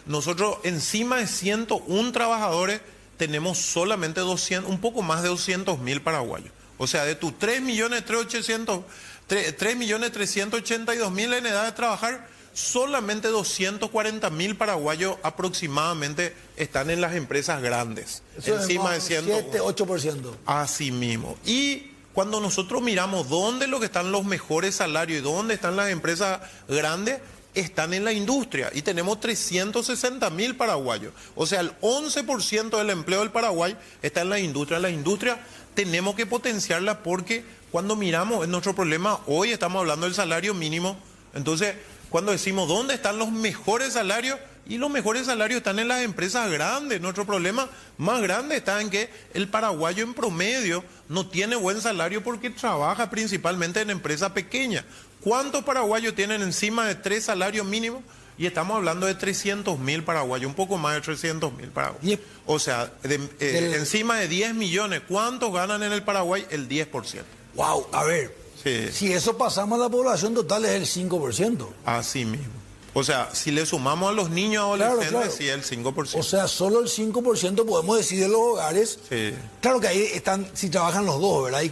nosotros encima de 101 trabajadores tenemos solamente 200, un poco más de 200.000 paraguayos. O sea, de tus 3.382.000 en edad de trabajar, solamente 240.000 paraguayos aproximadamente están en las empresas grandes. Eso Encima es de 101. 7-8%. Así mismo. Y cuando nosotros miramos dónde lo que están los mejores salarios y dónde están las empresas grandes, están en la industria. Y tenemos 360.000 paraguayos. O sea, el 11% del empleo del Paraguay está en la industria. La industria tenemos que potenciarla, porque cuando miramos, es nuestro problema, hoy estamos hablando del salario mínimo. Entonces, cuando decimos dónde están los mejores salarios, y los mejores salarios están en las empresas grandes. Nuestro problema más grande está en que el paraguayo en promedio no tiene buen salario porque trabaja principalmente en empresas pequeñas. ¿Cuántos paraguayos tienen encima de 3 salarios mínimos? Y estamos hablando de 300.000 paraguayos, un poco más de 300.000 paraguayos. O sea, encima de 10 millones, ¿cuántos ganan en el Paraguay? El 10%. Wow, a ver. Sí. Si eso pasamos a la población total es el 5%. Así mismo. O sea, si le sumamos a los niños adolescentes, claro. Sí, el 5%. O sea, solo el 5% podemos decir de los hogares. Sí. Claro que ahí están, si trabajan los dos, ¿verdad? Ahí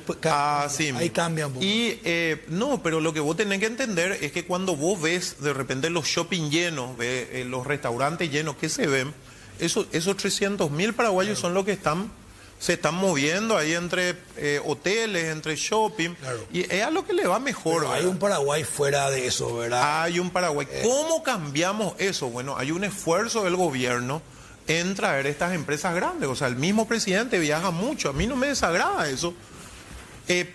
cambian un poco. Y no, pero lo que vos tenés que entender es que cuando vos ves de repente los shopping llenos, los restaurantes llenos, ¿qué se ven? Esos 300.000 paraguayos son los que están se están moviendo ahí entre hoteles, entre shopping, Claro. y es a lo que le va mejor. Pero hay ¿verdad? un Paraguay fuera de eso, ¿verdad? Hay un Paraguay. ¿Cómo cambiamos eso? Bueno, hay un esfuerzo del gobierno en traer estas empresas grandes. O sea, el mismo presidente viaja mucho. A mí no me desagrada eso.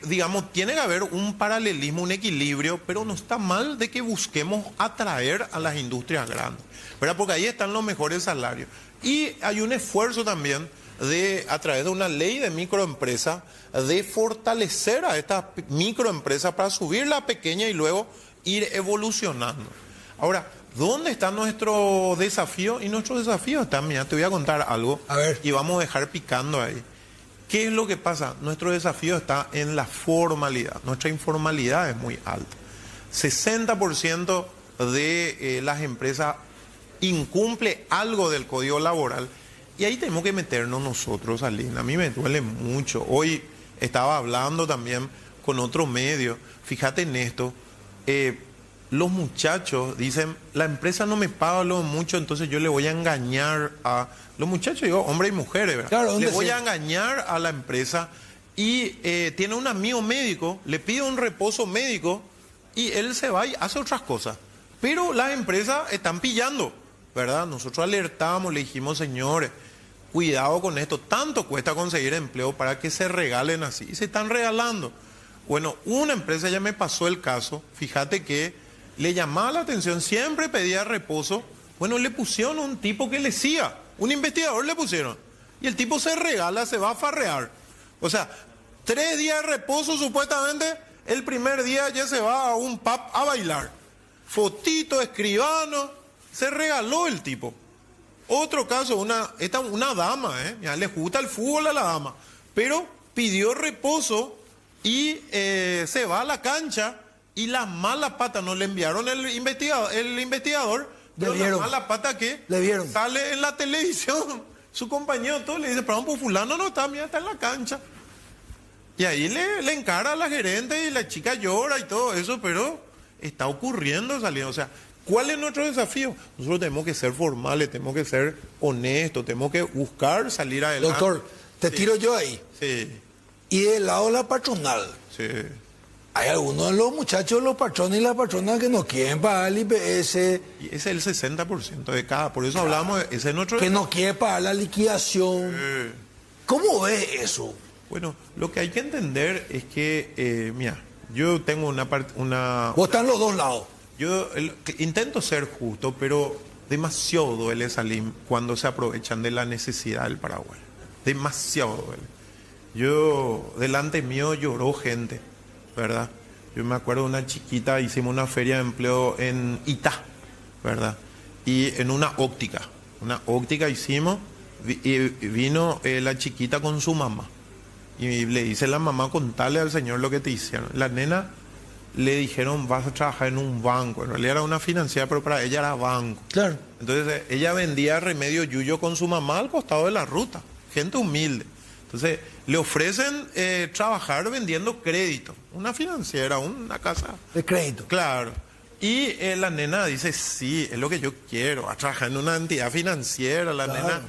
Digamos, tiene que haber un paralelismo, un equilibrio, pero no está mal de que busquemos atraer a las industrias grandes, ¿verdad? Porque ahí están los mejores salarios. Y hay un esfuerzo también de, a través de una ley de microempresa, de fortalecer a estas microempresas para subir la pequeña y luego ir evolucionando. Ahora, ¿dónde está nuestro desafío? Y nuestro desafío está, mira, te voy a contar algo. A ver. Y vamos a dejar picando ahí. ¿Qué es lo que pasa? Nuestro desafío está en la formalidad. Nuestra informalidad es muy alta. 60% de las empresas incumple algo del código laboral. Y ahí tenemos que meternos nosotros, Aline. A mí me duele mucho. Hoy estaba hablando también con otro medio. Fíjate en esto. Los muchachos dicen, la empresa no me paga lo mucho, entonces yo le voy a engañar a... Los muchachos, digo, hombres y mujeres, ¿verdad? Claro, le voy sí. a engañar a la empresa y tiene un amigo médico, le pide un reposo médico y él se va y hace otras cosas. Pero las empresas están pillando, ¿verdad? Nosotros alertamos, le dijimos, señores, cuidado con esto, tanto cuesta conseguir empleo para que se regalen así. Y se están regalando. Bueno, una empresa ya me pasó el caso, fíjate que le llamaba la atención, siempre pedía reposo. Bueno, le pusieron un tipo que le siga, un investigador le pusieron. Y el tipo se regala, se va a farrear. O sea, 3 días de reposo supuestamente, el primer día ya se va a un pub a bailar. Fotito, escribano, se regaló el tipo. Otro caso, una dama, ya le gusta el fútbol a la dama, pero pidió reposo y se va a la cancha y las malas patas no le enviaron el investigador, Le pero vieron. la mala pata que Le vieron. sale en la televisión, su compañero todo le dice, pero pues fulano no está, mira, está en la cancha. Y ahí le encara a la gerente y la chica llora y todo eso, pero está ocurriendo salir. O sea, ¿cuál es nuestro desafío? Nosotros tenemos que ser formales, tenemos que ser honestos, tenemos que buscar salir adelante. Doctor, te tiro yo ahí. Sí, Y del lado de la patronal, sí. hay algunos de los muchachos, los patrones y las patronas que no quieren pagar el IPS, Y ese es el 60% de cada. Por eso hablamos, ese es nuestro... que no quieren pagar la liquidación. ¿Cómo ves eso? Bueno, lo que hay que entender es que, mira, yo tengo una... Vos estás en los dos lados. Yo intento ser justo, pero demasiado duele salir cuando se aprovechan de la necesidad del Paraguay. Demasiado duele. Yo, delante mío lloró gente, ¿verdad? Yo me acuerdo de una chiquita, hicimos una feria de empleo en Itá, ¿verdad? Y en una óptica hicimos, y vino la chiquita con su mamá. Y le dice la mamá, contale al señor lo que te hicieron. La nena le dijeron, vas a trabajar en un banco. En realidad era una financiera, pero para ella era banco. Claro. Entonces ella vendía remedio yuyo con su mamá al costado de la ruta. Gente humilde. Entonces le ofrecen trabajar vendiendo crédito. Una financiera, una casa. De crédito. Claro. Y la nena dice, sí, es lo que yo quiero, a trabajar en una entidad financiera. La Claro.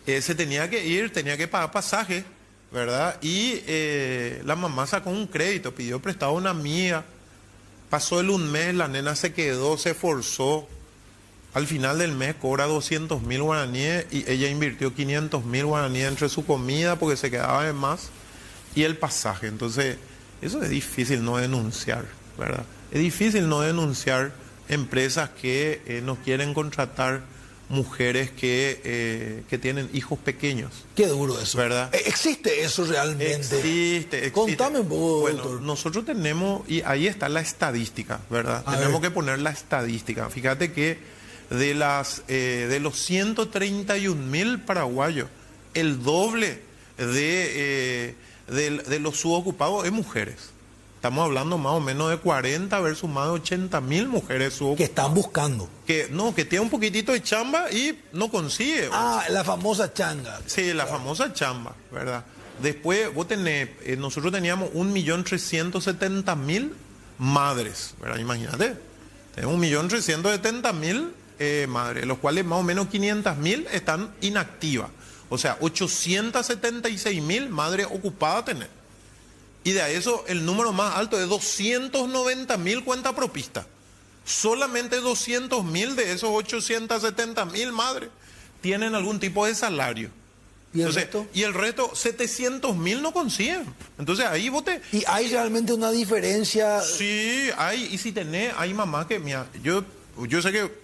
nena se tenía que ir, tenía que pagar pasaje, ¿verdad? Y la mamá sacó un crédito, pidió prestado a una amiga. Pasó un mes, la nena se quedó, se esforzó. Al final del mes cobra 200.000 guaraníes y ella invirtió 500.000 guaraníes entre su comida porque se quedaba de más y el pasaje. Entonces, eso es difícil no denunciar, ¿verdad? Es difícil no denunciar empresas que no quieren contratar mujeres que tienen hijos pequeños. Qué duro eso. ¿Verdad? ¿Existe eso realmente? Existe. Contame un poco, Bueno, doctor. nosotros tenemos, y ahí está la estadística, ¿verdad? A Tenemos ver. que poner la estadística. Fíjate que de los 131.000 paraguayos, el doble de los subocupados es mujeres. Estamos hablando más o menos de 40 versus más de 80.000 mujeres Que subocupadas. están buscando. Que tiene un poquitito de chamba y no consigue. Ah, la famosa changa. Sí, la famosa chamba, ¿verdad? Después vos tenés, nosotros teníamos 1.370.000 madres, ¿verdad? Imagínate, tenemos 1.370.000 madres, los cuales más o menos 500.000 están inactivas. O sea, 876.000 madres ocupadas tenés. Y de eso el número más alto es 290.000 cuentapropistas. Solamente 200.000 de esos 870.000 madres tienen algún tipo de salario. ¿Y el Entonces, resto? y el resto, 700.000 no consiguen. Entonces ahí vos te... ¿Y hay realmente una diferencia? Sí, hay, y si tenés, hay mamás que, mira, yo sé que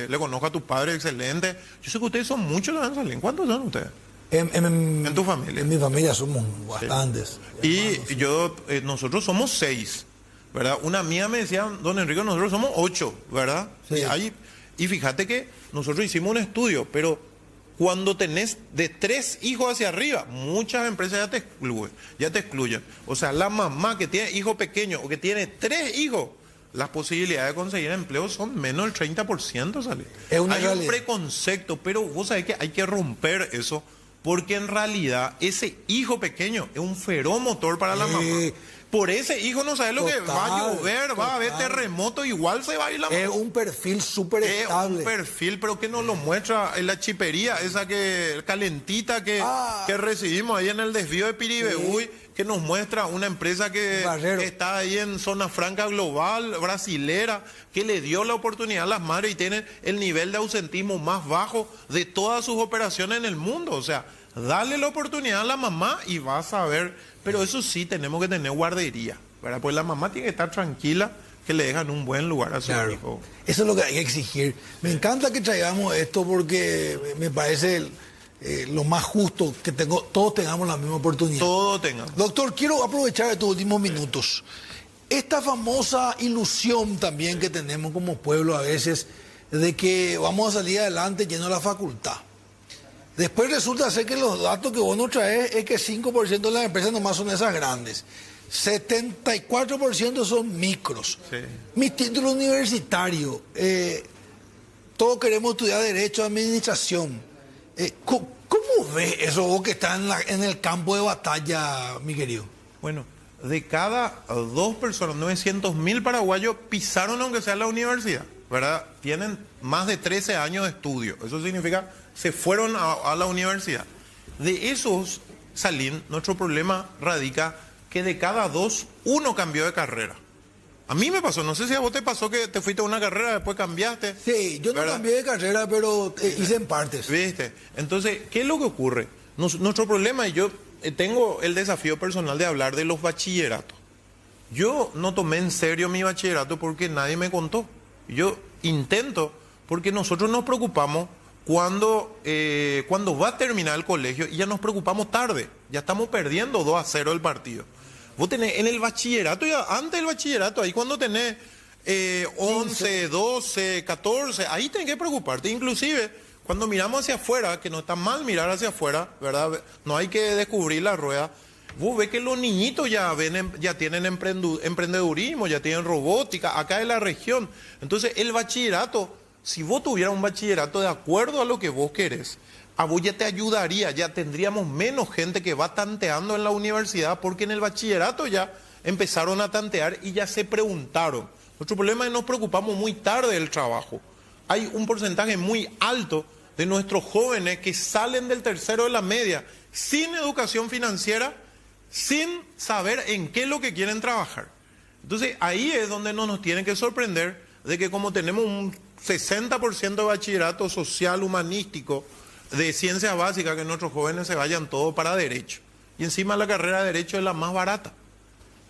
le conozco a tu padre, excelente. Yo sé que ustedes son muchos que van a salir. ¿Cuántos son ustedes? En tu familia. En mi familia somos bastantes. Y yo, nosotros somos 6, ¿verdad? Una amiga me decía, don Enrique, nosotros somos 8, ¿verdad? Sí. Y fíjate que nosotros hicimos un estudio, pero cuando tenés de 3 hijos hacia arriba, muchas empresas ya te excluyen. O sea, la mamá que tiene hijos pequeños o que tiene 3 hijos, las posibilidades de conseguir empleo son menos del 30%, ¿sabes? Es una Hay realidad. un preconcepto, pero vos sabés que hay que romper eso, porque en realidad ese hijo pequeño es un feroz motor para la mamá. Por ese hijo no sabes lo que va a llover, va a haber terremoto, igual se va a ir la mamá. Es un perfil súper estable. Es un perfil, pero que nos lo muestra en la chipería, esa que calentita que recibimos ahí en el desvío de Piribebuy, que nos muestra una empresa que está ahí en zona franca global, brasilera, que le dio la oportunidad a las madres y tiene el nivel de ausentismo más bajo de todas sus operaciones en el mundo. O sea, dale la oportunidad a la mamá y vas a ver. Pero eso sí, tenemos que tener guardería, ¿verdad? Pues la mamá tiene que estar tranquila, que le dejan un buen lugar a su hijo. Eso es lo que hay que exigir. Me encanta que traigamos esto porque me parece lo más justo que todos tengamos la misma oportunidad. Todos tengamos. Doctor, quiero aprovechar estos últimos minutos. Esta famosa ilusión también que tenemos como pueblo a veces de que vamos a salir adelante yendo a la facultad. Después resulta ser que los datos que vos nos traes es que 5% de las empresas nomás son esas grandes. 74% son micros. Sí. Mi título universitario, todos queremos estudiar Derecho, Administración. ¿Cómo ves eso vos que estás en el campo de batalla, mi querido? Bueno, de cada 2 personas, 900.000 paraguayos pisaron aunque sea la universidad, ¿verdad? Tienen más de 13 años de estudio. Eso significa se fueron a la universidad. De esos, Salim, nuestro problema radica que de cada 2, 1 cambió de carrera. A mí me pasó, no sé si a vos te pasó que te fuiste a una carrera, después cambiaste. Sí, yo no ¿verdad? cambié de carrera, pero hice en partes. ¿Viste? Entonces, ¿qué es lo que ocurre? Nuestro problema, y yo tengo el desafío personal de hablar de los bachilleratos. Yo no tomé en serio mi bachillerato porque nadie me contó. Yo intento, porque nosotros nos preocupamos cuando va a terminar el colegio y ya nos preocupamos tarde. Ya estamos perdiendo 2-0 el partido. Vos tenés en el bachillerato, ya antes del bachillerato, ahí cuando tenés 11, 12, 14, ahí tenés que preocuparte. Inclusive, cuando miramos hacia afuera, que no está mal mirar hacia afuera, ¿verdad? No hay que descubrir la rueda. Vos ves que los niñitos ya tienen emprendedurismo, ya tienen robótica, acá en la región. Entonces, el bachillerato, si vos tuvieras un bachillerato de acuerdo a lo que vos querés, a vos ya te ayudaría, ya tendríamos menos gente que va tanteando en la universidad, porque en el bachillerato ya empezaron a tantear y ya se preguntaron. Nuestro problema es que nos preocupamos muy tarde del trabajo. Hay un porcentaje muy alto de nuestros jóvenes que salen del tercero de la media sin educación financiera, sin saber en qué es lo que quieren trabajar. Entonces ahí es donde no nos tiene que sorprender de que como tenemos un 60% de bachillerato social, humanístico, de ciencias básicas, que nuestros jóvenes se vayan todos para Derecho. Y encima la carrera de Derecho es la más barata.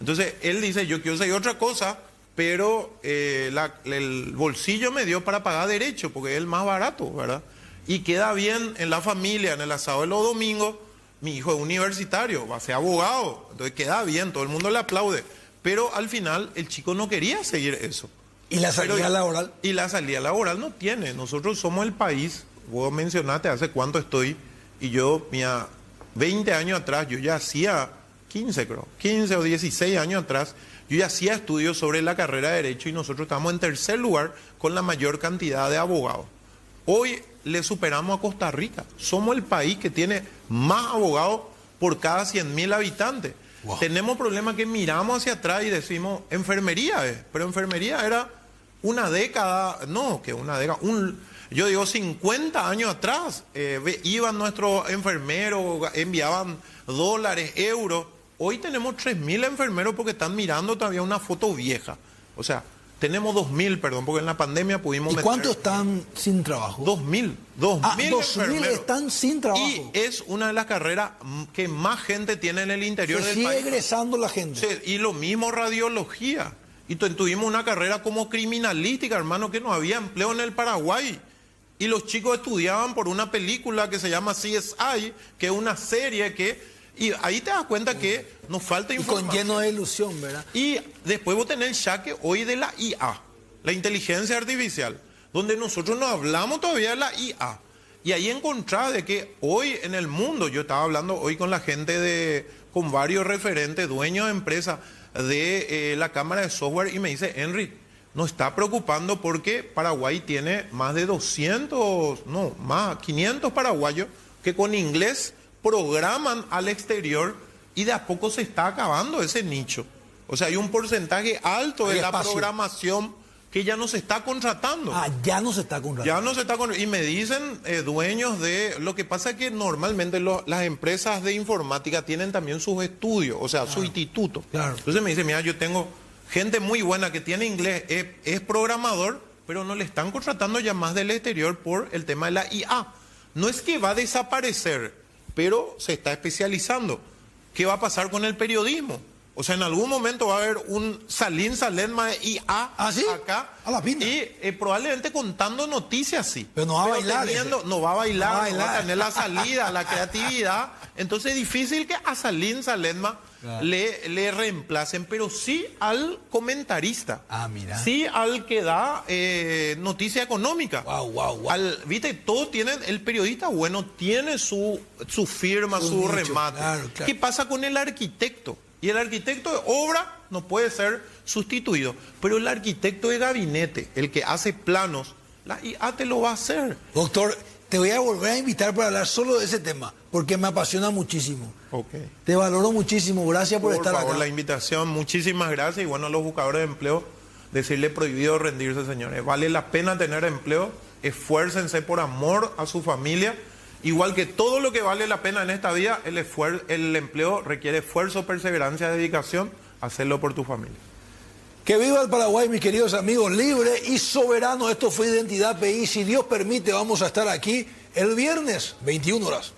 Entonces él dice, yo quiero seguir otra cosa, pero el bolsillo me dio para pagar Derecho, porque es el más barato, ¿verdad? Y queda bien en la familia, en el asado de los domingos, mi hijo es universitario, va a ser abogado, entonces queda bien, todo el mundo le aplaude. Pero al final el chico no quería seguir eso. ¿Y la salida laboral? Y la salida laboral no tiene. Nosotros somos el país, vos mencionaste hace cuánto estoy, y yo, mira, 20 años atrás, yo ya hacía 15 o 16 años atrás, yo ya hacía estudios sobre la carrera de Derecho y nosotros estamos en tercer lugar con la mayor cantidad de abogados. Hoy le superamos a Costa Rica. Somos el país que tiene más abogados por cada 100.000 habitantes. Wow. Tenemos problemas que miramos hacia atrás y decimos, enfermería pero enfermería era una década, no, que una década, Yo digo, 50 años atrás iban nuestros enfermeros, enviaban dólares, euros. Hoy tenemos 3.000 enfermeros porque están mirando todavía una foto vieja. O sea, tenemos 2.000, perdón, porque en la pandemia pudimos ¿Y meter... cuántos están sin trabajo? 2.000. 2.000 están sin trabajo. Y es una de las carreras que más gente tiene en el interior del sigue país. egresando la gente. Sí, y lo mismo radiología. Y tuvimos una carrera como criminalística, hermano, que no había empleo en el Paraguay. Y los chicos estudiaban por una película que se llama CSI, que es una serie que... Y ahí te das cuenta que nos falta información. Y con lleno de ilusión, ¿verdad? Y después vos tenés el saque hoy de la IA, la inteligencia artificial, donde nosotros no hablamos todavía de la IA. Y ahí encontrás de que hoy en el mundo, yo estaba hablando hoy con la gente con varios referentes, dueños de empresas de la Cámara de Software, y me dice, Henry, nos está preocupando porque Paraguay tiene más de 500 paraguayos que con inglés programan al exterior y de a poco se está acabando ese nicho. O sea, hay un porcentaje alto de la programación que ya no se está contratando. Ya no se está contratando. Ya no se está contratando. Y me dicen dueños de... Lo que pasa es que normalmente las empresas de informática tienen también sus estudios, o sea, su instituto. Claro. Entonces me dicen, mira, yo tengo gente muy buena que tiene inglés, es programador, pero no le están contratando ya más del exterior por el tema de la IA. No es que va a desaparecer, pero se está especializando. ¿Qué va a pasar con el periodismo? O sea, en algún momento va a haber un Salim Saledma de IA acá. A la pinta. Y probablemente contando noticias, sí. Pero no va a bailar. No va a bailar, no va a tener la salida, la creatividad. Entonces es difícil que a Salim Saledma le reemplacen, pero sí al comentarista. Mira. Sí al que da noticia económica. Wow. Viste, todos tienen, el periodista bueno tiene su firma, su remate. Claro. ¿Qué pasa con el arquitecto? Y el arquitecto de obra no puede ser sustituido. Pero el arquitecto de gabinete, el que hace planos, la IA te lo va a hacer. Doctor, te voy a volver a invitar para hablar solo de ese tema, porque me apasiona muchísimo. Okay. Te valoro muchísimo. Gracias por estar favor, acá. la invitación, muchísimas gracias. Y bueno, a los buscadores de empleo, decirle prohibido rendirse, señores. Vale la pena tener empleo. Esfuércense por amor a su familia. Igual que todo lo que vale la pena en esta vida, el empleo requiere esfuerzo, perseverancia, dedicación. Hacerlo por tu familia. Que viva el Paraguay, mis queridos amigos, libre y soberano. Esto fue Identidad PI. Si Dios permite, vamos a estar aquí el viernes, 21 horas.